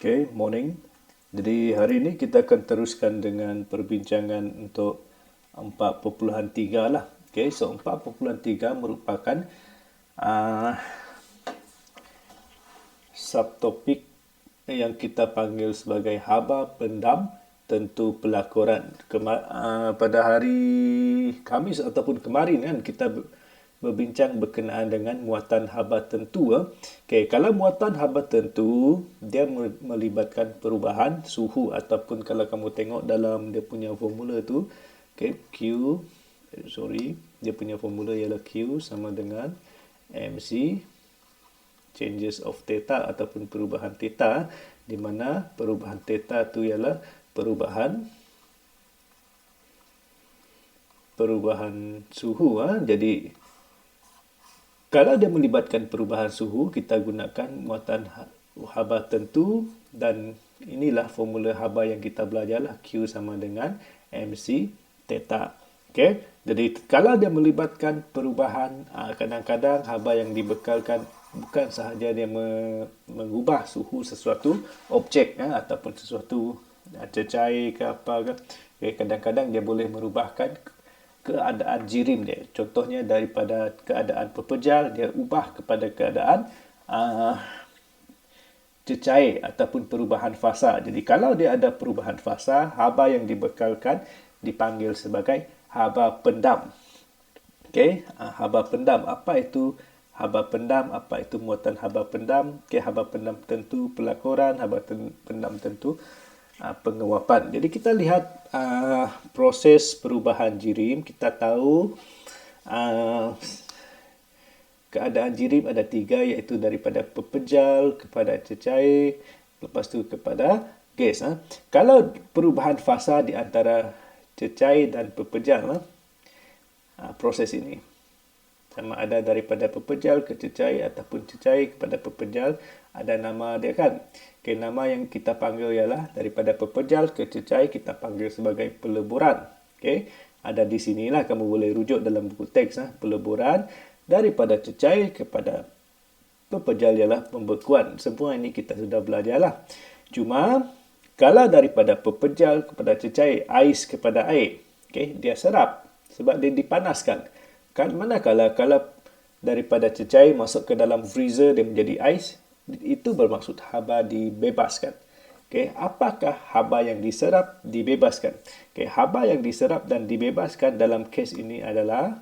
Okay, morning. Jadi hari ini kita akan teruskan dengan perbincangan untuk 4.3 lah. Okay, so 4.3 merupakan uh, subtopik yang kita panggil sebagai haba pendam tentu pelakuran. Pada hari Khamis ataupun kemarin kan kita berbincang berkenaan dengan muatan haba tentu. Okay, kalau muatan haba tentu dia melibatkan perubahan suhu ataupun kalau kamu tengok dalam dia punya formula tu, okay, dia punya formula ialah Q sama dengan MC changes of theta ataupun perubahan theta, di mana perubahan theta tu ialah perubahan suhu. Jadi kalau dia melibatkan perubahan suhu, kita gunakan muatan haba tentu dan inilah formula haba yang kita belajarlah, Q sama dengan MC theta. Okay? Jadi kalau dia melibatkan perubahan, kadang-kadang haba yang dibekalkan bukan sahaja dia mengubah suhu sesuatu objek ataupun sesuatu cecair ke apa ke. Okay, kadang-kadang dia boleh merubahkan keadaan jirim dia. Contohnya daripada keadaan pepejal dia ubah kepada keadaan cecair ataupun perubahan fasa. Jadi kalau dia ada perubahan fasa, haba yang dibekalkan dipanggil sebagai haba pendam. Okey, haba pendam. Apa itu haba pendam? Apa itu muatan haba pendam? Okey, haba pendam tentu pelakuran, haba pendam tentu penguapan. Jadi kita lihat proses perubahan jirim. Kita tahu keadaan jirim ada 3, iaitu daripada pepejal kepada cecair, lepas tu kepada gas. Kalau perubahan fasa di antara cecair dan pepejal, proses ini sama ada daripada pepejal ke cecair ataupun cecair kepada pepejal, ada nama dia kan. Okay, nama yang kita panggil ialah daripada pepejal ke cecair kita panggil sebagai peleburan. Okay, ada di sinilah kamu boleh rujuk dalam buku teks. Peleburan daripada cecair kepada pepejal ialah pembekuan. Semua ini kita sudah belajar lah. Cuma kalau daripada pepejal kepada cecair, ais kepada air, okay, dia serap sebab dia dipanaskan. Kan manakala kalau daripada cecair masuk ke dalam freezer dia menjadi ais, itu bermaksud haba dibebaskan. Okay, apakah haba yang diserap dibebaskan? Okay, haba yang diserap dan dibebaskan dalam kes ini adalah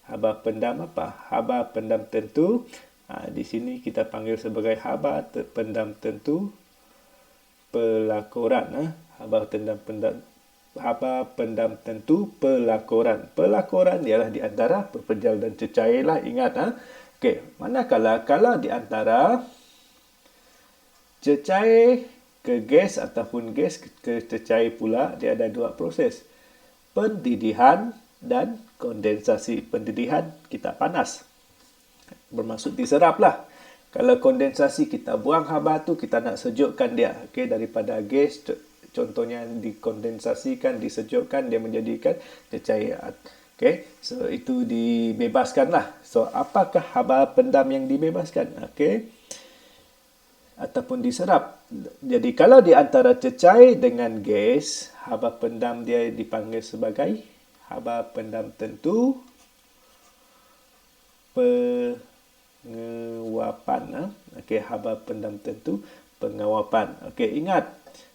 haba pendam apa? Haba pendam tentu. Di sini kita panggil sebagai haba pendam tentu pelakuran. Haba pendam tentu pelakuran. Pelakuran ialah di antara pepejal dan cecair lah, ingat. Okey, manakala kalau di antara cecair ke gas ataupun gas ke cecair pula, dia ada 2 proses. Pendidihan dan kondensasi. Pendidihan kita panas, bermaksud diserap lah. Kalau kondensasi kita buang haba tu, kita nak sejukkan dia. Okey, daripada gas contohnya dikondensasikan, disejukkan, dia menjadikan cecair. Okay, so itu dibebaskan lah. So apakah haba pendam yang dibebaskan? Okay, ataupun diserap. Jadi kalau di antara cecair dengan gas, haba pendam dia dipanggil sebagai haba pendam tentu penguapan. Okay, haba pendam tentu penguapan. Okay, ingat,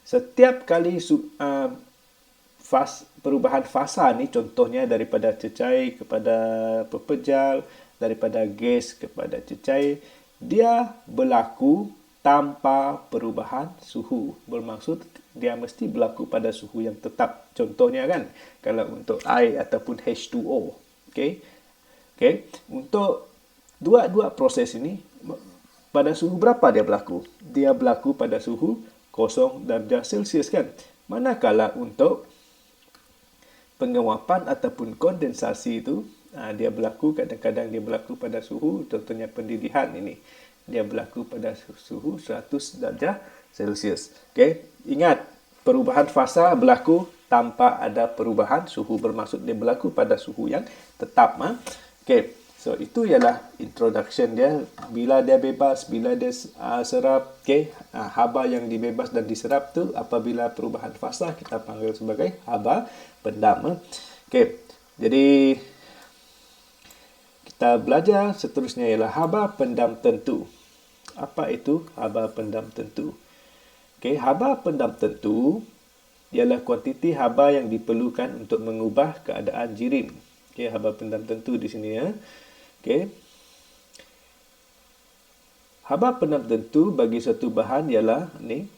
setiap kali perubahan fasa ni, contohnya daripada cecair kepada pepejal, daripada gas kepada cecair, dia berlaku tanpa perubahan suhu. Bermaksud dia mesti berlaku pada suhu yang tetap. Contohnya kan, kalau untuk air ataupun H2O. Okay? Okay? Untuk dua proses ini, pada suhu berapa dia berlaku? Dia berlaku pada suhu 0 darjah Celsius kan. Manakala untuk penguapan ataupun kondensasi itu, dia berlaku kadang-kadang dia berlaku pada suhu, contohnya pendidihan ini, dia berlaku pada suhu 100 darjah Celsius. Okay? Ingat, perubahan fasa berlaku tanpa ada perubahan suhu, bermaksud dia berlaku pada suhu yang tetap. Okay. So, itu ialah introduction dia. Bila dia bebas, bila dia serap, okay? Haba yang dibebas dan diserap tu apabila perubahan fasa kita panggil sebagai haba pendam. Okay. Jadi, kita belajar seterusnya ialah haba pendam tentu. Apa itu haba pendam tentu? Okay. Haba pendam tentu ialah kuantiti haba yang diperlukan untuk mengubah keadaan jirim. Okay. Haba pendam tentu di sini ya. Okay. Haba pendam tentu bagi suatu bahan ialah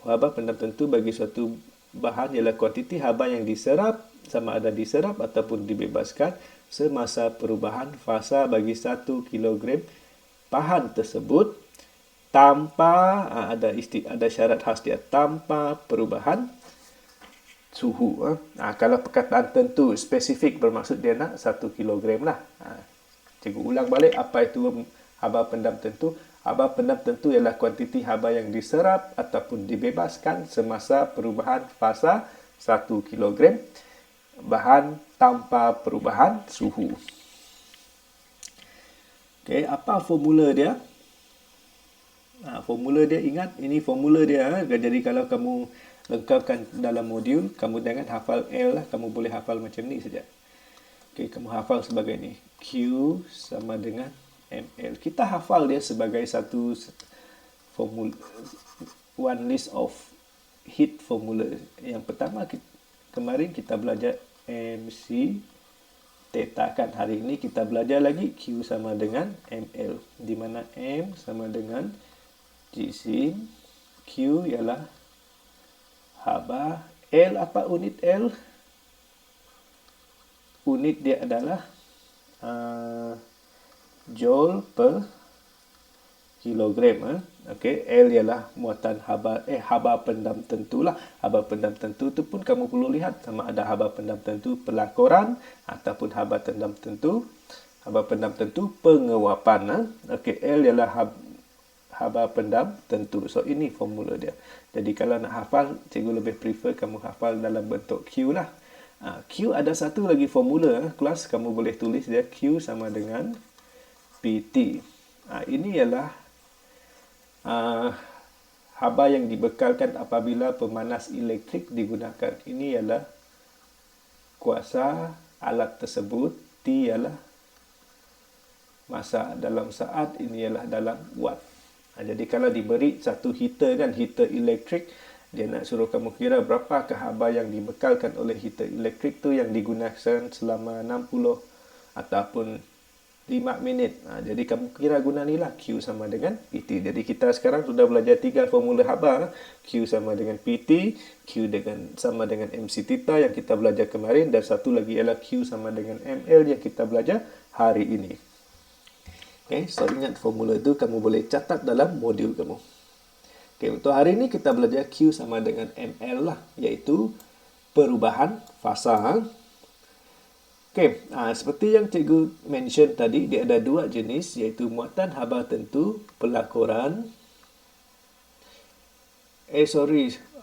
haba pendam tentu bagi suatu bahan ialah kuantiti haba yang diserap, sama ada diserap ataupun dibebaskan semasa perubahan fasa bagi 1 kilogram bahan tersebut tanpa ada syarat khas dia, tanpa perubahan suhu. Kalau perkataan tentu spesifik bermaksud dia nak 1 kilogram lah. Cikgu ulang balik apa itu haba pendam tentu. Haba pendam tentu ialah kuantiti haba yang diserap ataupun dibebaskan semasa perubahan fasa 1 kilogram bahan tanpa perubahan suhu. Okey, apa formula dia? Formula dia, ingat ini formula dia. Jadi kalau kamu lengkapkan dalam modul, kamu jangan hafal L lah, kamu boleh hafal macam ni saja. Okey, kamu hafal sebagai ni. Q sama dengan ML. Kita hafal dia sebagai satu formula, one list of heat formula. Yang pertama kemarin kita belajar MC theta kan. Hari ini kita belajar lagi Q sama dengan ML, di mana M sama dengan GC, Q ialah haba, L apa unit L? Unit dia adalah joule per kilogram. Okey, L ialah muatan haba pendam tentu lah. Haba pendam tentu tu pun kamu perlu lihat sama ada haba pendam tentu pelakoran ataupun haba pendam tentu penguapan. Okey, L ialah haba pendam tentu. So ini formula dia. Jadi kalau nak hafal, cikgu lebih prefer kamu hafal dalam bentuk Q lah. Q ada satu lagi formula kelas, kamu boleh tulis dia. Q sama dengan PT. Ini ialah haba yang dibekalkan apabila pemanas elektrik digunakan. Ini ialah kuasa alat tersebut. T ialah masa dalam saat, ini ialah dalam watt. Jadi kalau diberi satu heater kan, heater elektrik, dia nak suruh kamu kira berapakah haba yang dibekalkan oleh heater elektrik tu yang digunakan selama 60 ataupun 5 minit. Jadi kamu kira guna ni lah, Q sama dengan PT. Jadi kita sekarang sudah belajar 3 formula haba. Q sama dengan PT, Q sama dengan MC theta yang kita belajar kemarin, dan satu lagi ialah Q sama dengan ML yang kita belajar hari ini. Okay, so ingat formula itu kamu boleh catat dalam modul kamu. Okay, untuk hari ini kita belajar Q sama dengan ML lah, iaitu perubahan fasa. Okay, seperti yang cikgu mention tadi, dia ada 2 jenis, iaitu muatan haba tentu pelakoran.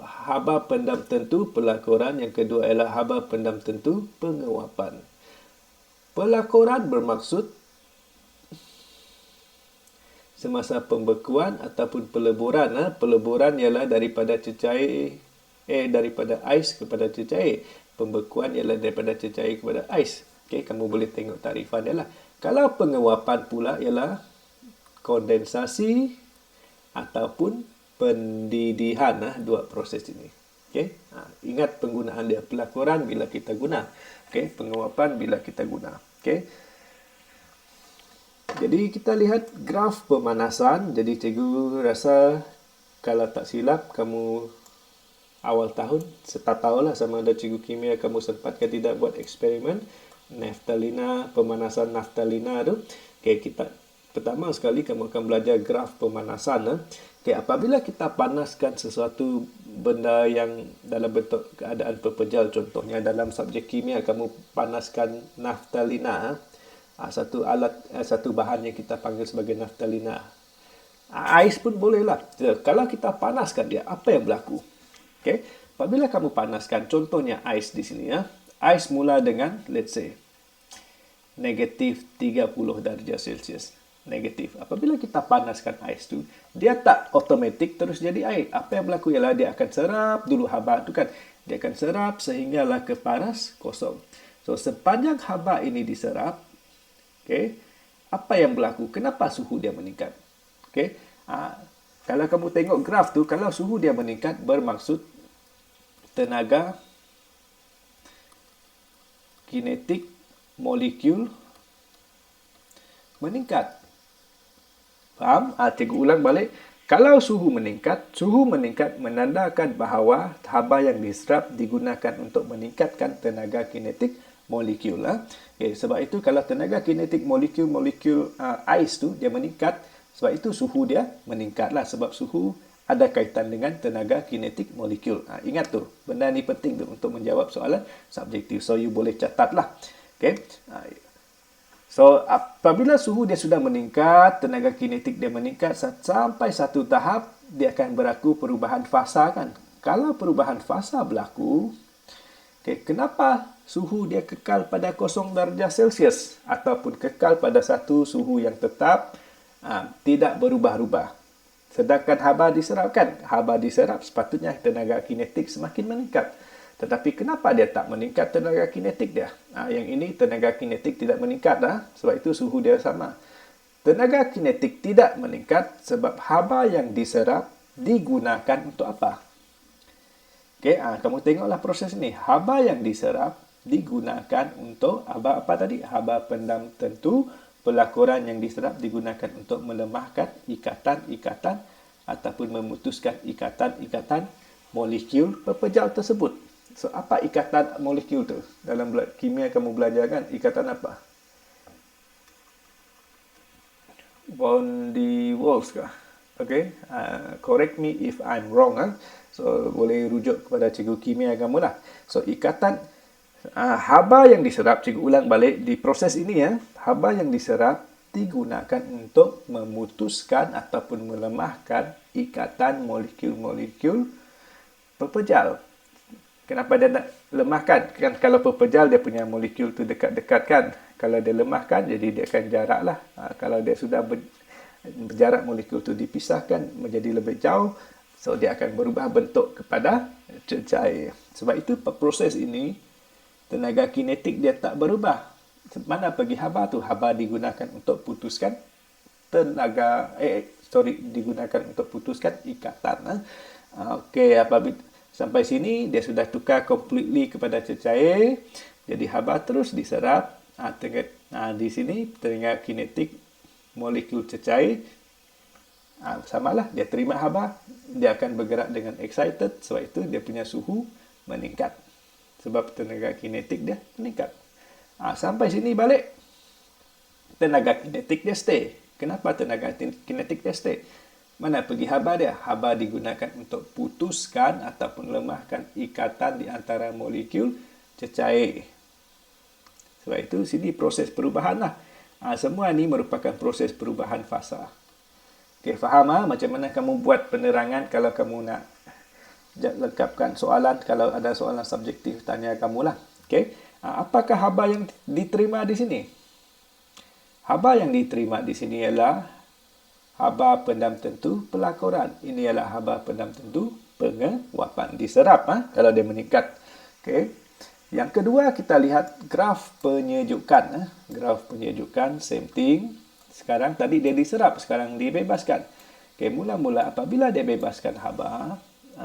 Haba pendam tentu pelakoran. Yang kedua ialah haba pendam tentu penguapan. Pelakoran bermaksud semasa pembekuan ataupun peleburan. Peleburan ialah daripada daripada ais kepada cecair. Pembekuan ialah daripada cecair kepada ais. Okey, kamu boleh tengok tarifan dia lah. Kalau penguapan pula ialah kondensasi ataupun pendidihan. 2 proses ini. Okey, ingat penggunaan dia. Pelakoran bila kita guna. Okey, penguapan bila kita guna. Okey. Jadi kita lihat graf pemanasan. Jadi cikgu rasa kalau tak silap kamu awal tahun, start tahun lah, sama ada cikgu kimia kamu sempat ke tidak buat eksperimen naftalina, pemanasan naftalina tu. Okay, kita pertama sekali kamu akan belajar graf pemanasan. Okay, apabila kita panaskan sesuatu benda yang dalam bentuk keadaan pepejal, contohnya dalam subjek kimia kamu panaskan naftalina, satu bahan yang kita panggil sebagai naftalina. Ais pun bolehlah. Kalau kita panaskan dia, apa yang berlaku? Okay. Apabila kamu panaskan, contohnya ais di sini ya. Ais mula dengan, let's say, negatif 30 darjah Celsius. Negatif. Apabila kita panaskan ais tu, dia tak automatik terus jadi air. Apa yang berlaku ialah dia akan serap dulu haba tu kan. Dia akan serap sehinggalah ke paras kosong. So, sepanjang haba ini diserap, okay, apa yang berlaku? Kenapa suhu dia meningkat? Okay? Kalau kamu tengok graf tu, kalau suhu dia meningkat, bermaksud tenaga kinetik molekul meningkat. Faham? Cikgu ulang balik. Kalau suhu meningkat menandakan bahawa haba yang diserap digunakan untuk meningkatkan tenaga kinetik molekul. Okay, sebab itu kalau tenaga kinetik molekul ais tu dia meningkat, sebab itu suhu dia meningkatlah, sebab suhu ada kaitan dengan tenaga kinetik molekul. Ingat tu, benda ni penting tu untuk menjawab soalan subjektif. So you boleh catatlah. Okay. So, apabila suhu dia sudah meningkat, tenaga kinetik dia meningkat sampai satu tahap, dia akan berlaku perubahan fasa kan. Kalau perubahan fasa berlaku, okay, kenapa suhu dia kekal pada 0 darjah Celsius ataupun kekal pada satu suhu yang tetap, tidak berubah-ubah. Sedangkan haba diserap kan, haba diserap sepatutnya tenaga kinetik semakin meningkat. Tetapi kenapa dia tak meningkat tenaga kinetik dia? Yang ini tenaga kinetik tidak meningkat sebab itu suhu dia sama. Tenaga kinetik tidak meningkat sebab haba yang diserap digunakan untuk apa? Okey, kamu tengoklah proses ini. Haba yang diserap digunakan untuk haba apa tadi? Haba pendam tentu. Pelakuran yang diserap digunakan untuk melemahkan ikatan-ikatan ataupun memutuskan ikatan-ikatan molekul pepejal tersebut. So, apa ikatan molekul tu? Dalam kimia kamu belajar kan, ikatan apa? Van der Waals kah? Okay. Correct me if I'm wrong. So, boleh rujuk kepada cikgu kimia kamu lah. So, ikatan haba yang diserap, cikgu ulang balik, di proses ini haba yang diserap digunakan untuk memutuskan ataupun melemahkan ikatan molekul-molekul pepejal. Kenapa dia nak lemahkan? Kan kalau pepejal dia punya molekul tu dekat-dekat kan. Kalau dia lemahkan, jadi dia akan jarak lah. Kalau dia sudah berjarak molekul tu dipisahkan menjadi lebih jauh, so dia akan berubah bentuk kepada cecair. Sebab itu proses ini, tenaga kinetik dia tak berubah. Mana pergi haba tu? Haba digunakan untuk putuskan digunakan untuk putuskan ikatan. Okey, apabila sampai sini, dia sudah tukar completely kepada cecair. Jadi, haba terus diserap. Di sini, tenaga kinetik molekul cecair. Samalah, dia terima haba. Dia akan bergerak dengan excited. Sebab itu, dia punya suhu meningkat. Sebab tenaga kinetik dia meningkat. Sampai sini balik. Tenaga kinetik dia stay. Kenapa tenaga kinetik dia stay? Mana pergi haba dia? Haba digunakan untuk putuskan ataupun lemahkan ikatan di antara molekul cecair. Sebab itu, sini proses perubahan lah. Semua ni merupakan proses perubahan fasa. Okay, faham macam mana kamu buat penerangan kalau kamu nak lengkapkan soalan, kalau ada soalan subjektif, tanya kamu lah. Okay. Apakah haba yang diterima di sini? Haba yang diterima di sini ialah haba pendam tentu pelakuran. Ini ialah haba pendam tentu penguapan. Diserap kalau dia meningkat. Okay. Yang kedua, kita lihat graf penyejukan. Graf penyejukan, same thing. Sekarang tadi dia diserap, sekarang dibebaskan. Okay, mula-mula apabila dia bebaskan haba,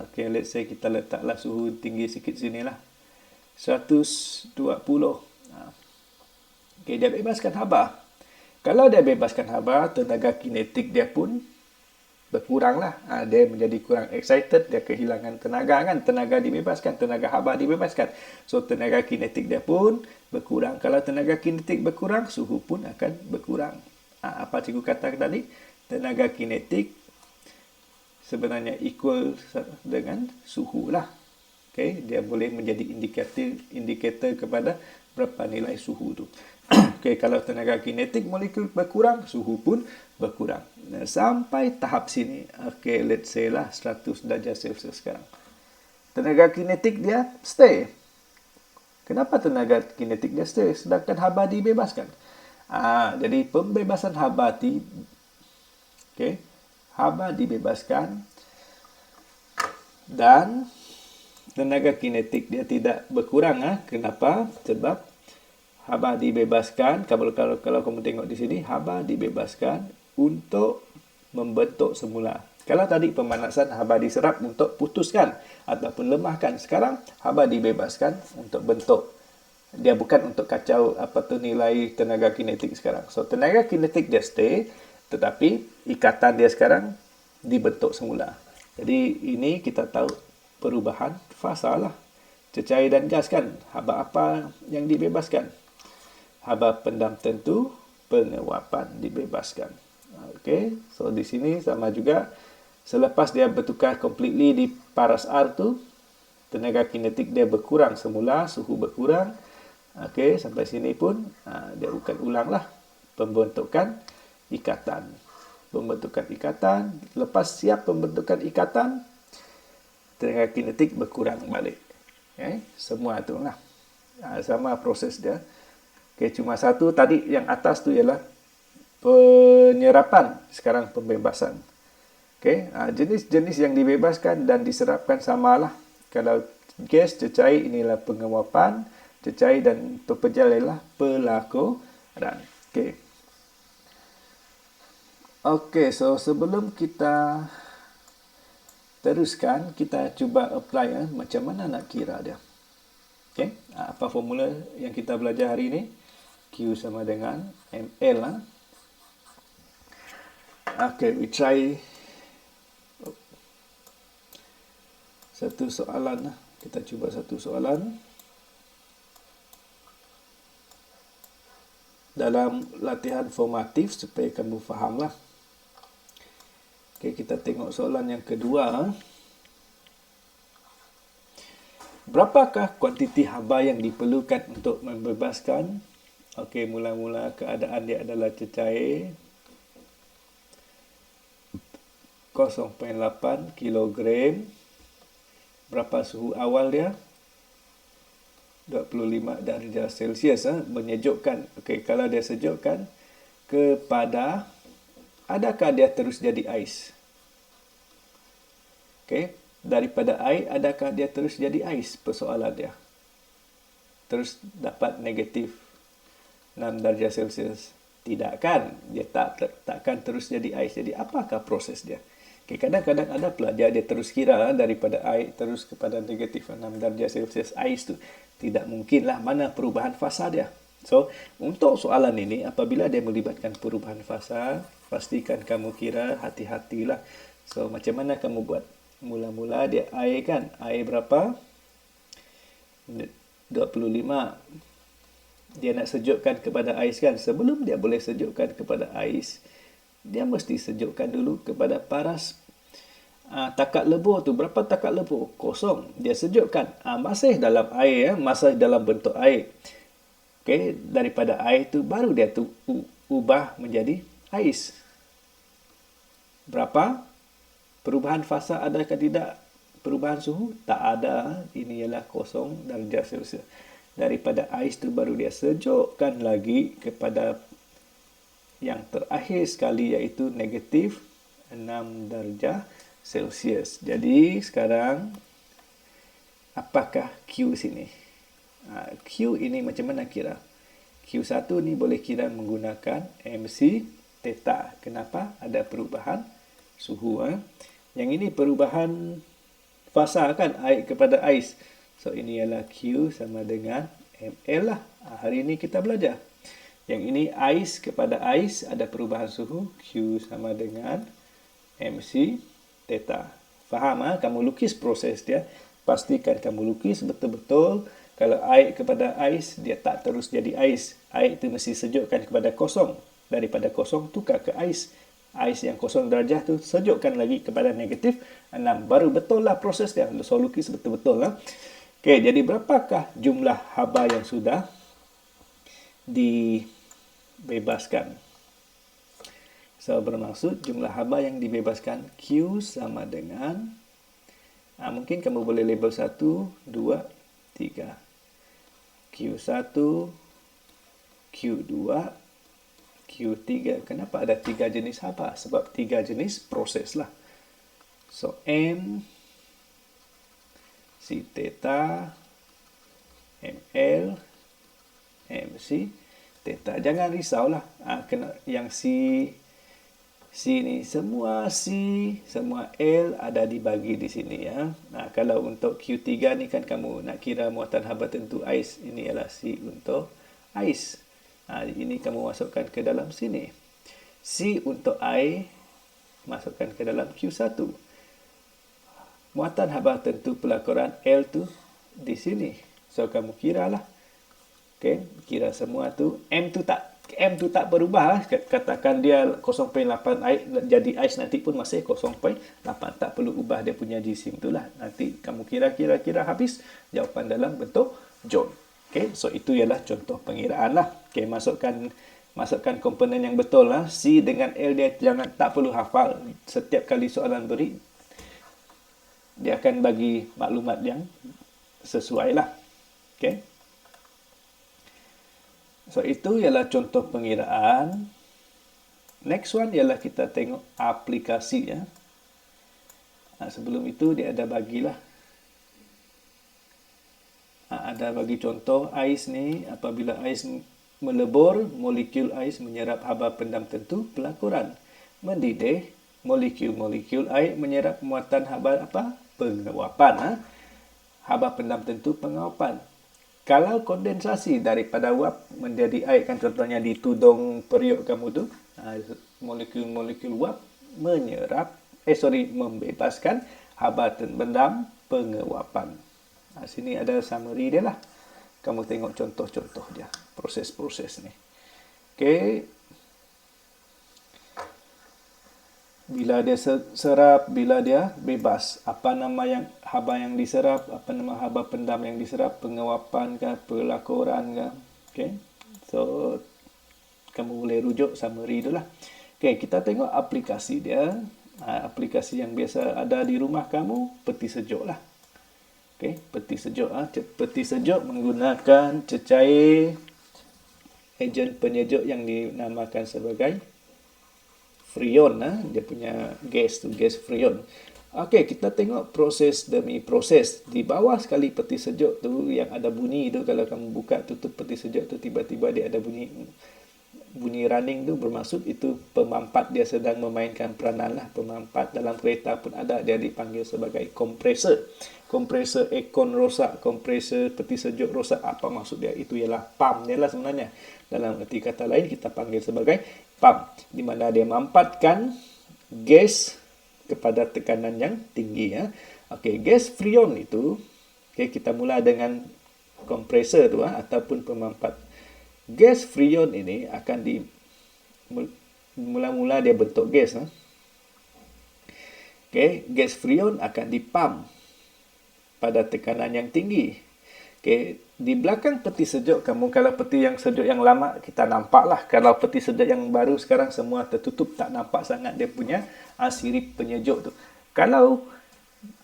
okay, let's say kita letaklah suhu tinggi sikit sinilah. 120. Okay, dia bebaskan haba. Kalau dia bebaskan haba, tenaga kinetik dia pun berkuranglah. Dia menjadi kurang excited, dia kehilangan tenaga kan. Tenaga dibebaskan, tenaga haba dibebaskan. So, tenaga kinetik dia pun berkurang. Kalau tenaga kinetik berkurang, suhu pun akan berkurang. Apa cikgu kata tadi? Tenaga kinetik sebenarnya equal dengan suhu lah. Okay, dia boleh menjadi indikator kepada berapa nilai suhu tu. Okay, kalau tenaga kinetik molekul berkurang, suhu pun berkurang. Sampai tahap sini, okay, let's say lah 100 darjah Celsius sekarang. Tenaga kinetik dia stay. Kenapa tenaga kinetik dia stay sedangkan haba dibebaskan? Jadi pembebasan haba haba dibebaskan dan tenaga kinetik dia tidak berkurang. Kenapa? Sebab haba dibebaskan. Kalau kamu tengok di sini, haba dibebaskan untuk membentuk semula. Kalau tadi pemanasan, haba diserap untuk putuskan ataupun lemahkan. Sekarang haba dibebaskan untuk bentuk. Dia bukan untuk kacau nilai tenaga kinetik sekarang. So tenaga kinetik dia stay, tetapi ikatan dia sekarang dibentuk semula. Jadi ini kita tahu perubahan fasa lah. Cecair dan gas kan, haba apa yang dibebaskan? Haba pendam tentu, penguapan dibebaskan. Okey, so di sini sama juga. Selepas dia bertukar completely di paras R tu, tenaga kinetik dia berkurang semula, suhu berkurang. Okey, sampai sini pun dia akan ulanglah pembentukan ikatan. Pembentukan ikatan, lepas siap pembentukan ikatan, tenaga kinetik berkurang balik. Semua tu lah. Sama proses dia. Cuma satu tadi yang atas tu ialah penyerapan, sekarang pembebasan. Jenis-jenis yang dibebaskan dan diserapkan samalah. Kalau gas, cecair inilah penguapan, cecair dan pepejal ialah pelakuran. Okey, so sebelum kita teruskan, kita cuba apply macam mana nak kira dia. Apa formula yang kita belajar hari ini? Q sama dengan ML. We try satu soalan. Kita cuba satu soalan. Dalam latihan formatif supaya kamu fahamlah. Kita tengok soalan yang kedua. Berapakah kuantiti haba yang diperlukan untuk membebaskan? Mula-mula keadaan dia adalah cecair 0.8 kilogram. Berapa suhu awal dia? 25 darjah Celsius. Menyejukkan. Kalau dia sejukkan kepada, adakah dia terus jadi ais? Daripada air, adakah dia terus jadi ais? Persoalan dia. Terus dapat negatif 6 darjah Celsius. Tidak kan? Dia takkan terus jadi ais. Jadi apakah proses dia? Kadang-kadang ada pula dia terus kira daripada air terus kepada negatif 6 darjah Celsius ais tu. Tidak mungkinlah, mana perubahan fasa dia. So, untuk soalan ini, apabila dia melibatkan perubahan fasa, pastikan kamu kira, hati-hatilah. So, macam mana kamu buat? Mula-mula dia air kan? Air berapa? 25. Dia nak sejukkan kepada ais kan? Sebelum dia boleh sejukkan kepada ais, dia mesti sejukkan dulu kepada paras takat lebur tu. Berapa takat lebur? 0. Dia sejukkan. Masih dalam air, masih dalam bentuk air. Daripada air tu baru dia tu ubah menjadi ais. Berapa? Perubahan fasa adakah tidak? Perubahan suhu? Tak ada. Ini ialah 0 darjah Celsius. Daripada ais tu baru dia sejukkan lagi kepada yang terakhir sekali, iaitu negatif 6 darjah Celsius. Jadi sekarang apakah Q sini? Q ini macam mana kira? Q1 ni boleh kira menggunakan MC theta. Kenapa? Ada perubahan suhu. Yang ini perubahan fasa kan, air kepada ais. So ini ialah Q sama dengan ML lah. Hari ini kita belajar. Yang ini ais kepada ais, ada perubahan suhu. Q sama dengan MC theta. Faham? Kamu lukis proses dia. Pastikan kamu lukis betul-betul. Kalau air kepada ais, dia tak terus jadi ais. Air itu mesti sejukkan kepada 0. Daripada 0 tukar ke ais. Ais yang 0 darjah tu sejukkan lagi kepada negatif 6. Baru betul lah proses dia. So lukis betul-betul lah. Jadi berapakah jumlah haba yang sudah dibebaskan? So bermaksud jumlah haba yang dibebaskan Q sama dengan, mungkin kamu boleh label 1, 2, 3. Q1, Q2, Q3. Kenapa ada 3 jenis haba? Sebab 3 jenis proses lah. So, M, C theta, ML, MC, theta. Jangan risaulah. Kena yang C ni semua C, semua L ada dibagi di sini ya. Kalau untuk Q3 ni kan kamu nak kira muatan haba tentu ais, ini ialah C untuk ais. Ini kamu masukkan ke dalam sini. C untuk air masukkan ke dalam Q1. Muatan haba tentu pelakuran L tu di sini. So kamu kiralah. Okey, kira semua tu. M tu tak berubah. Katakan dia 0.8 air jadi ais nanti pun masih 0.8. Tak perlu ubah dia punya jisim itulah. Nanti kamu kira habis jawapan dalam bentuk joule. Okey, so itu ialah contoh pengiraan lah. Okey, masukkan komponen yang betul lah. C dengan L dia tak perlu hafal. Setiap kali soalan beri, dia akan bagi maklumat yang sesuai lah. Okey. So itu ialah contoh pengiraan. Next one ialah kita tengok aplikasi ya. Sebelum itu dia ada bagilah. Ada bagi contoh ais ni, apabila ais melebur, molekul ais menyerap haba pendam tentu pelakuran. Mendidih, molekul-molekul air menyerap muatan haba penguapan. Haba pendam tentu penguapan. Kalau kondensasi daripada uap menjadi air, kan contohnya di tudung periuk kamu tu, molekul-molekul uap membebaskan haba pendam penguapan. Sini ada summary dia lah. Kamu tengok contoh-contoh dia. Proses-proses ni. Okey. Bila dia serap, bila dia bebas. Apa nama yang haba yang diserap? Apa nama haba pendam yang diserap? Penguapan ke? Pelakuran ke? Okey. So, kamu boleh rujuk summary tu lah. Okey, kita tengok aplikasi dia. Aplikasi yang biasa ada di rumah kamu, peti sejuk lah. Okey, peti sejuk. Peti sejuk menggunakan cecair ejen penyejuk yang dinamakan sebagai freon. Dia punya gas tu, gas freon. Okey, kita tengok proses demi proses. Di bawah sekali peti sejuk tu yang ada bunyi tu, kalau kamu buka tutup peti sejuk tu, tiba-tiba dia ada bunyi running tu, bermaksud itu pemampat dia sedang memainkan peranan lah. Pemampat dalam kereta pun ada, dia dipanggil sebagai kompresor. Kompresor aircon rosak, kompresor peti sejuk rosak. Apa maksud dia? Itu ialah pump dia lah sebenarnya. Dalam erti kata lain kita panggil sebagai pump, di mana dia mampatkan gas kepada tekanan yang tinggi ya. Okey, gas freon itu, okey, kita mula dengan kompresor tu ataupun pemampat. Gas freon ini akan mula-mula dia bentuk gas. Okey, gas freon akan dipump pada tekanan yang tinggi. Okey, di belakang peti sejuk kamu, kalau peti yang sejuk yang lama kita nampak lah. Kalau peti sejuk yang baru sekarang semua tertutup, tak nampak sangat dia punya sirip penyejuk tu. Kalau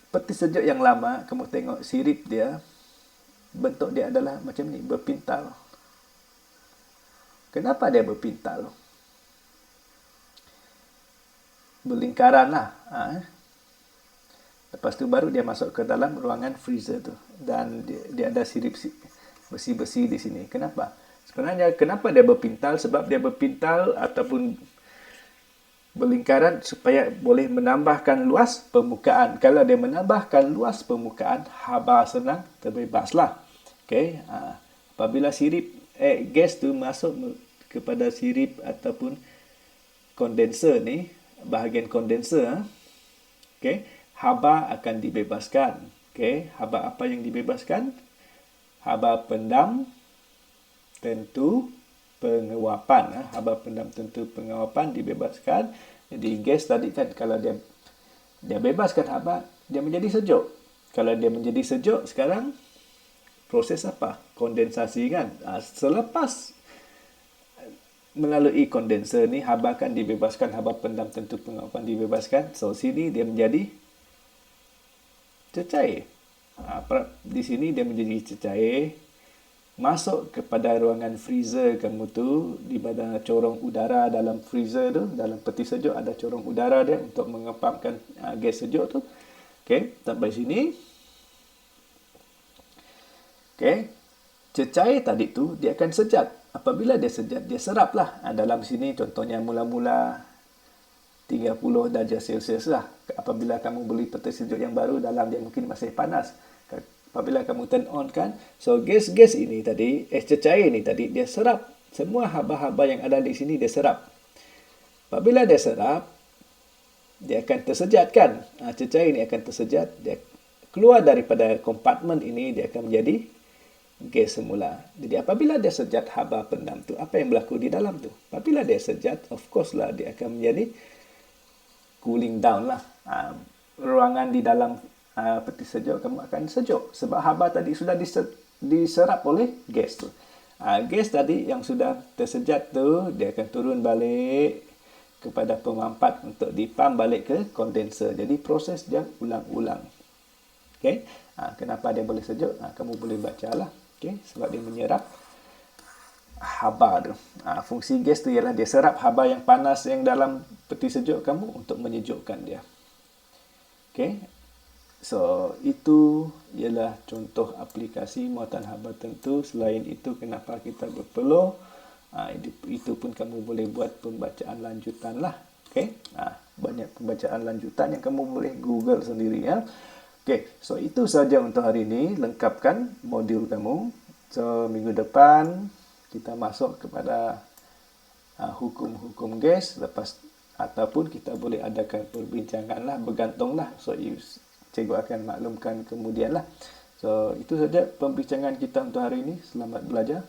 peti sejuk yang lama, kamu tengok sirip dia, bentuk dia adalah macam ni, berpintal. Kenapa dia berpintal? Berlingkaran lah. Lepas tu baru dia masuk ke dalam ruangan freezer tu. Dan dia ada sirip besi-besi di sini. Kenapa? Sebenarnya kenapa dia berpintal? Sebab dia berpintal ataupun berlingkaran supaya boleh menambahkan luas permukaan. Kalau dia menambahkan luas permukaan, haba senang terbebaslah. Okey. Apabila sirip gas tu masuk kepada sirip ataupun kondenser ni, bahagian kondenser, okey, haba akan dibebaskan. Okey, haba apa yang dibebaskan? Haba pendam tentu penguapan. Haba pendam tentu penguapan dibebaskan. Jadi gas tadi kan, kalau dia bebaskan haba, dia menjadi sejuk. Kalau dia menjadi sejuk, sekarang proses apa? Kondensasi kan. Selepas melalui kondenser ni, haba akan dibebaskan, haba pendam tentu penguapan dibebaskan. So sini dia menjadi cecair. Di sini dia menjadi cecair. masuk kepada ruangan freezer kamu tu, di mana corong udara dalam freezer tu, dalam peti sejuk ada corong udara dia untuk mengepapkan gas sejuk tu. Okey, sampai sini. Okey. Cecair tadi tu dia akan sejat. Apabila dia sejat, dia seraplah. Dalam sini contohnya mula-mula 30 darjah Celsius lah. Apabila kamu beli peti sejuk yang baru, dalam dia mungkin masih panas. Apabila kamu turn on kan, so gas-gas ini tadi, cecair ini tadi, dia serap. Semua haba-haba yang ada di sini dia serap. Apabila dia serap, dia akan tersejat kan. Cecair ini akan tersejat. Dia keluar daripada kompartmen ini, dia akan menjadi gas semula. Jadi apabila dia sejat haba pendam tu, apa yang berlaku di dalam tu? Apabila dia sejat, of course lah, dia akan menjadi cooling down lah. Ruangan di dalam peti sejuk kamu akan sejuk sebab haba tadi sudah diserap oleh gas tu. Gas tadi yang sudah tersejat tu dia akan turun balik kepada pemampat untuk dipam balik ke kondenser. Jadi proses dia ulang-ulang. Okey. Kenapa dia boleh sejuk? Kamu boleh bacalah. Okey, sebab dia menyerap haba tu. Fungsi gas tu ialah dia serap haba yang panas yang dalam peti sejuk kamu untuk menyejukkan dia. Okey. So, itu ialah contoh aplikasi muatan haba tentu. Selain itu, kenapa kita berpeluh? Itu pun kamu boleh buat pembacaan lanjutan lah. Okay? Banyak pembacaan lanjutan yang kamu boleh Google sendiri. Ya. Okay, so itu saja untuk hari ini. Lengkapkan modul kamu. So, minggu depan kita masuk kepada hukum-hukum gas. Lepas ataupun kita boleh adakan perbincangan lah. Bergantunglah. So, cikgu akan maklumkan kemudian lah. So, itu saja pembincangan kita untuk hari ini. Selamat belajar.